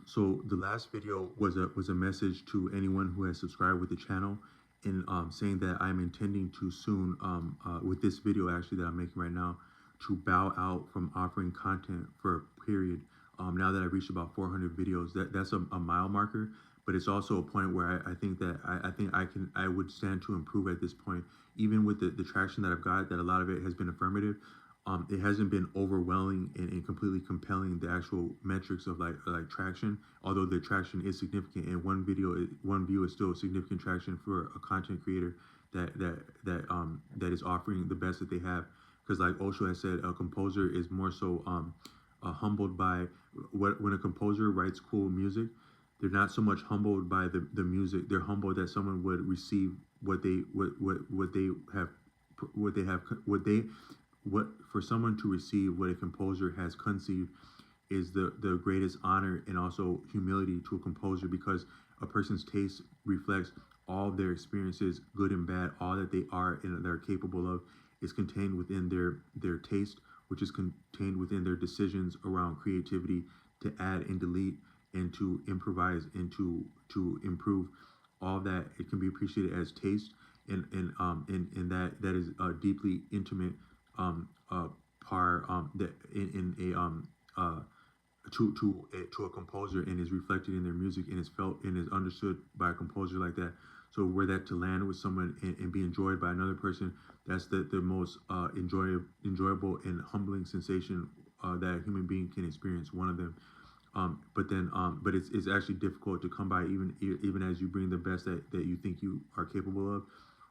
So the last video was a message to anyone who has subscribed with the channel, and saying that I'm intending to soon, with this video actually that I'm making right now, to bow out from offering content for a period. Now that I've reached about 400 videos, that's a mile marker, but it's also a point where I think that I would stand to improve at this point, even with the traction that I've got. That a lot of it has been affirmative. It hasn't been overwhelming and completely compelling, the actual metrics of like traction, although the traction is significant, and one view is still significant traction for a content creator that is offering the best that they have. Because like Osho has said, a composer is more so humbled by when a composer writes cool music, they're not so much humbled by the music, they're humbled that someone would receive what they have what for someone to receive what a composer has conceived is the greatest honor, and also humility to a composer, because a person's taste reflects all of their experiences, good and bad. All that they are and they're capable of is contained within their taste, which is contained within their decisions around creativity, to add and delete and to improvise and to improve. All that, it can be appreciated as taste, and that is deeply intimate, uh par that in a to a composer, and is reflected in their music, and is felt and is understood by a composer like that. So were that to land with someone and be enjoyed by another person, that's the most enjoyable and humbling sensation that a human being can experience, one of them. But it's actually difficult to come by, even as you bring the best that you think you are capable of,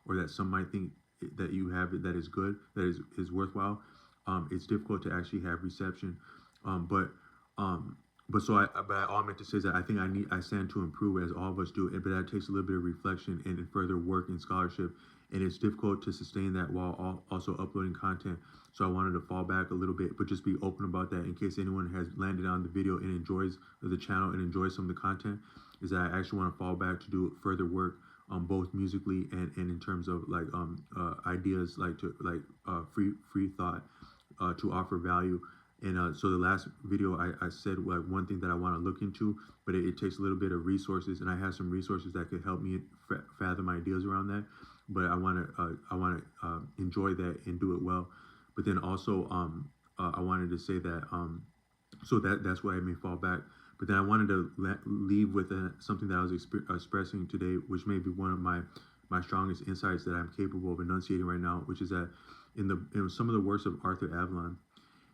or that some might think that you have that is good, that is worthwhile. It's difficult to actually have reception. Um, but um, but all I meant to say is that I stand to improve, as all of us do, but that takes a little bit of reflection and further work and scholarship, and it's difficult to sustain that while also uploading content. So I wanted to fall back a little bit, but just be open about that in case anyone has landed on the video and enjoys the channel and enjoys some of the content. Is that I actually want to fall back to do further work, both musically and in terms of like ideas, like to like free thought, to offer value. And so the last video, I said like one thing that I want to look into, but it takes a little bit of resources, and I have some resources that could help me fathom ideas around that. But I want to enjoy that and do it well. But then also I wanted to say that so that's why I may fall back. But then I wanted to leave with something that I was expressing today, which may be one of my strongest insights that I'm capable of enunciating right now, which is that in some of the works of Arthur Avalon,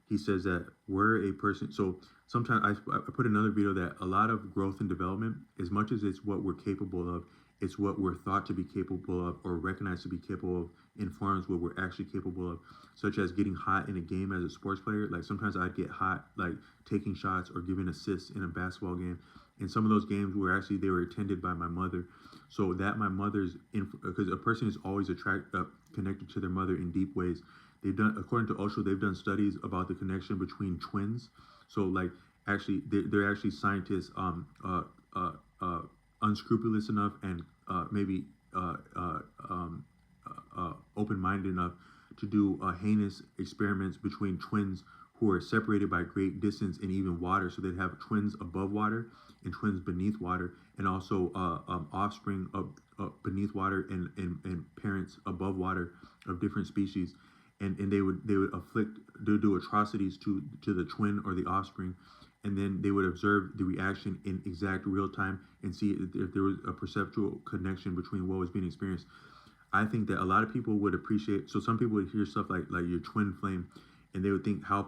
he says that we're a person. So sometimes I put another video that a lot of growth and development, as much as it's what we're capable of, it's what we're thought to be capable of or recognized to be capable of, informs what we're actually capable of. Such as getting hot in a game as a sports player. Like sometimes I'd get hot, like taking shots or giving assists in a basketball game. And some of those games were actually, they were attended by my mother. So that my mother's, because a person is always connected to their mother in deep ways. They've done, according to Osho, they've done studies about the connection between twins. So like actually, they're actually scientists, unscrupulous enough and maybe open-minded enough to do heinous experiments between twins who are separated by great distance and even water. So they'd have twins above water and twins beneath water, and also offspring of beneath water and parents above water of different species. And they would do atrocities to the twin or the offspring, and then they would observe the reaction in exact real time and see if there was a perceptual connection between what was being experienced. I think that a lot of people would appreciate. So some people would hear stuff like your twin flame, and they would think how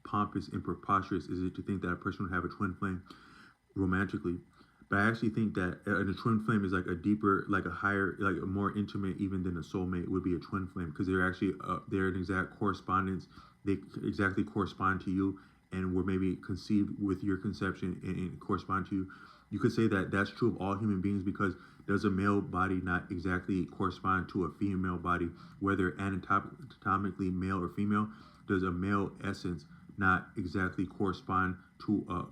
pompous and preposterous is it to think that a person would have a twin flame romantically. But I actually think that a twin flame is like a deeper, like a higher, like a more intimate even than a soulmate would be a twin flame, because they're actually they're an exact correspondence. They exactly correspond to you, and were maybe conceived with your conception and correspond to you. You could say that that's true of all human beings, because does a male body not exactly correspond to a female body, whether anatomically male or female? Does a male essence not exactly correspond to a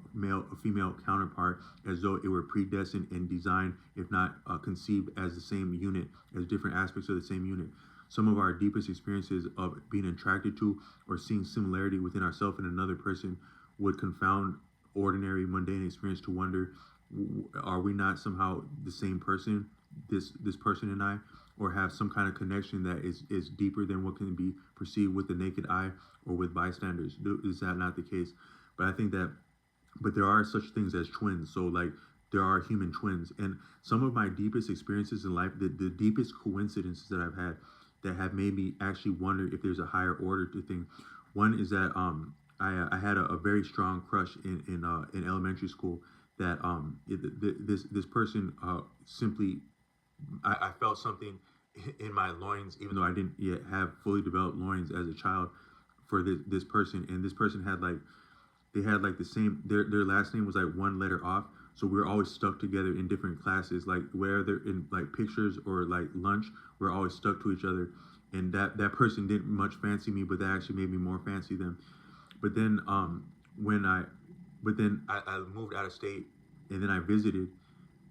female counterpart, as though it were predestined and designed, if not conceived as the same unit, as different aspects of the same unit? Some of our deepest experiences of being attracted to or seeing similarity within ourselves and another person would confound ordinary, mundane experience to wonder, are we not somehow the same person, this person and I, or have some kind of connection that is deeper than what can be perceived with the naked eye or with bystanders? Is that not the case? But I think that, but there are such things as twins. So like there are human twins, and some of my deepest experiences in life, the deepest coincidences that I've had that have made me actually wonder if there's a higher order to things. One is that I had a very strong crush in elementary school. That this person simply, I felt something in my loins, even though I didn't yet have fully developed loins as a child, for this person. And this person had like, they had like the same, their last name was like one letter off. So we were always stuck together in different classes, like whether in like pictures or like lunch, we're always stuck to each other. And that person didn't much fancy me, but that actually made me more fancy them. But then when I but then I moved out of state, and then I visited.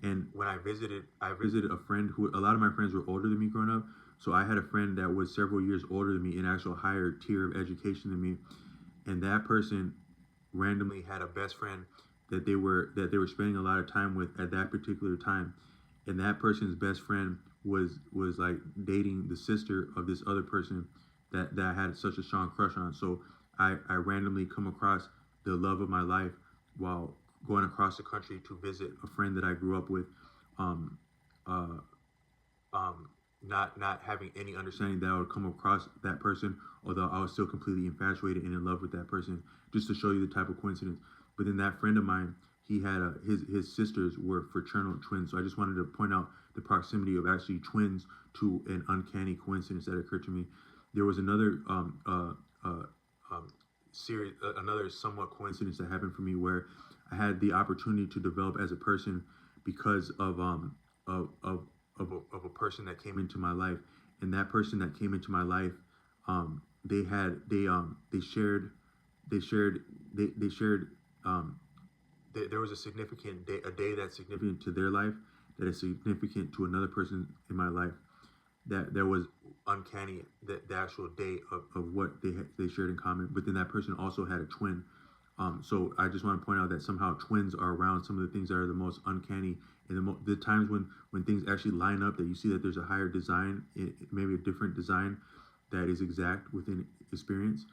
And when I visited a friend who, a lot of my friends were older than me growing up. So I had a friend that was several years older than me, in actual higher tier of education than me. And that person randomly had a best friend that they were spending a lot of time with at that particular time. And that person's best friend was like dating the sister of this other person that I had such a strong crush on. So I randomly come across the love of my life while going across the country to visit a friend that I grew up with, um, uh, not having any understanding that I would come across that person, although I was still completely infatuated and in love with that person. Just to show you the type of coincidence. But then that friend of mine, he had his sisters were fraternal twins. So I just wanted to point out the proximity of actually twins to an uncanny coincidence that occurred to me. There was another series, another somewhat coincidence that happened for me where I had the opportunity to develop as a person because of a person that came into my life. And that person that came into my life, they shared they shared they shared there was a significant day, a day that's significant to their life, that is significant to another person in my life. That there was uncanny, the actual day of what they shared in common. But then that person also had a twin. So I just want to point out that somehow twins are around some of the things that are the most uncanny, and the times when things actually line up, that you see that there's a higher design, maybe a different design that is exact within experience.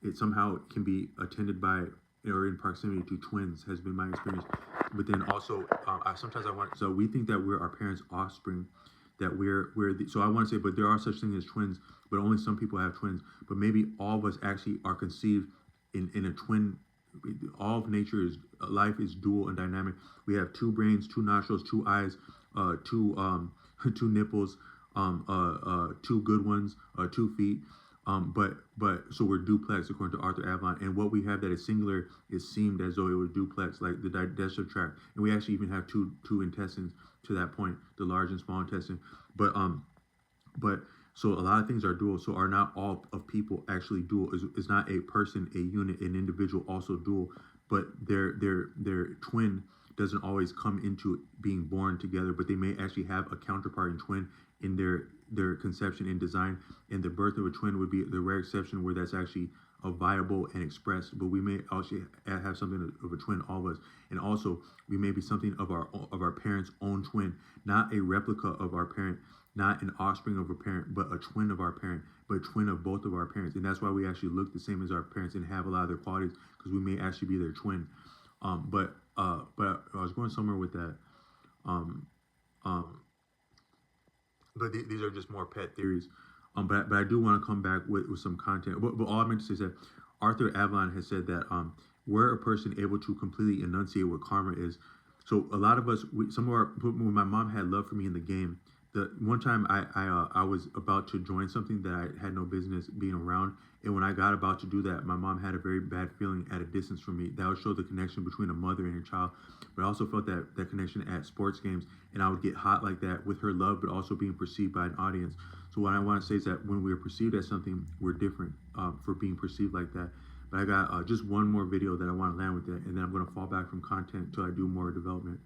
It somehow can be attended by or in proximity to twins, has been my experience. But then also, sometimes I want, so we think that we're our parents' offspring, that so I want to say, but there are such things as twins, but only some people have twins. But maybe all of us actually are conceived in a twin. All of nature is, life is dual and dynamic. We have two brains, two nostrils, two eyes, two nipples, two good ones, 2 feet. But so we're duplex according to Arthur Avalon, and what we have that is singular is seemed as though it was duplex, like the digestive tract, and we actually even have two intestines to that point, the large and small intestine. But so a lot of things are dual. So are not all of people actually dual? Is not a person, a unit, an individual also dual? But their twin doesn't always come into being born together, but they may actually have a counterpart in twin in their conception and design. And the birth of a twin would be the rare exception where that's actually a viable and expressed. But we may also have something of a twin, all of us. And also we may be something of our parents' own twin, not a replica of our parent, not an offspring of a parent, but a twin of our parent, but a twin of both of our parents. And that's why we actually look the same as our parents and have a lot of their qualities, because we may actually be their twin. But I was going somewhere with that. Um, um, but these are just more pet theories. But I do want to come back with some content. But all I meant to say is that Arthur Avalon has said that were a person able to completely enunciate what karma is. So a lot of us, when my mom had love for me in the game, the one time I was about to join something that I had no business being around, and when I got about to do that, my mom had a very bad feeling at a distance from me. That would show the connection between a mother and her child. But I also felt that connection at sports games, and I would get hot like that with her love, but also being perceived by an audience. So what I want to say is that when we are perceived as something, we're different for being perceived like that. But I got just one more video that I want to land with that, and then I'm going to fall back from content until I do more development.